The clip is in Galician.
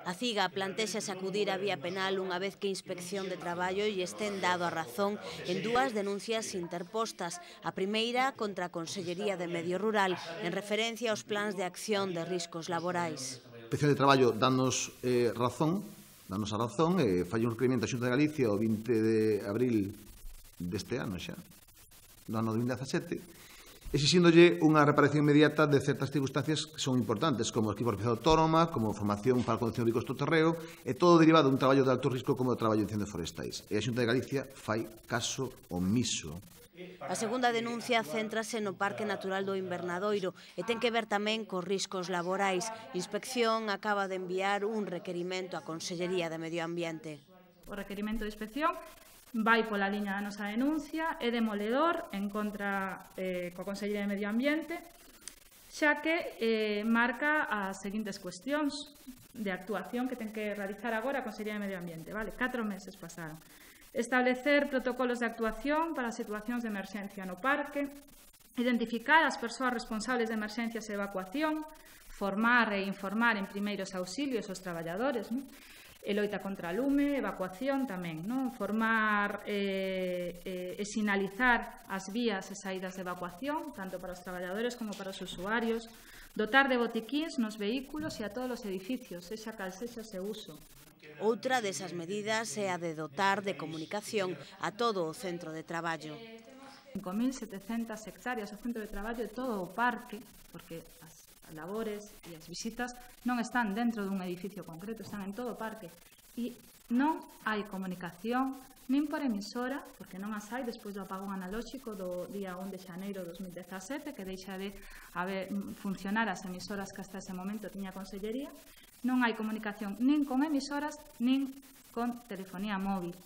A CIGA plantexa sacudir a vía penal unha vez que a Inspección de Traballo lle estén dado a razón en dúas denuncias interpostas. A primeira contra a Consellería de Medio Rural en referencia aos plans de acción de riscos laborais. A Inspección de Traballo danos a razón, fai un requerimento a Xunta de Galicia o 20 de abril deste ano xa, do ano 2017, exixíndolle unha reparación inmediata de certas circunstancias que son importantes, como equipo de organización autónoma, como formación para a conducción de vehículos todoterreo, e todo derivado dun traballo de alto risco como o traballo de incendios forestais. E a Xunta de Galicia fai caso omiso. A segunda denuncia céntrase no Parque Natural do Invernadoiro e ten que ver tamén cos riscos laborais. Inspección acaba de enviar un requerimento á Consellería de Medio Ambiente. O requerimento de inspección vai pola liña da nosa denuncia, é demoledor en contra coa Consellería de Medio Ambiente, xa que marca as seguintes cuestións de actuación que ten que realizar agora a Consellería de Medio Ambiente. 4 meses pasaron. Establecer protocolos de actuación para situacións de emerxencia no parque, identificar as persoas responsables de emerxencias e evacuación, formar e informar en primeiros auxilios aos traballadores, e loita contra a lume, evacuación tamén, formar e sinalizar as vías e saídas de evacuación, tanto para os traballadores como para os usuarios, dotar de botiquíns nos vehículos e a todos os edificios, sexa cal sexa o seu uso. Outra desas medidas é a de dotar de comunicación a todo o centro de traballo. 5.700 hectáreas o centro de traballo de todo o parque, porque as labores e as visitas non están dentro dun edificio concreto, están en todo o parque. E non hai comunicación nin por emisora, porque non as hai despois do apagón analóxico do día 1 de xaneiro de 2017, que deixa de funcionar as emisoras que hasta ese momento tiña a Consellería. Non hai comunicación nin con emisoras, nin con telefonía móvil.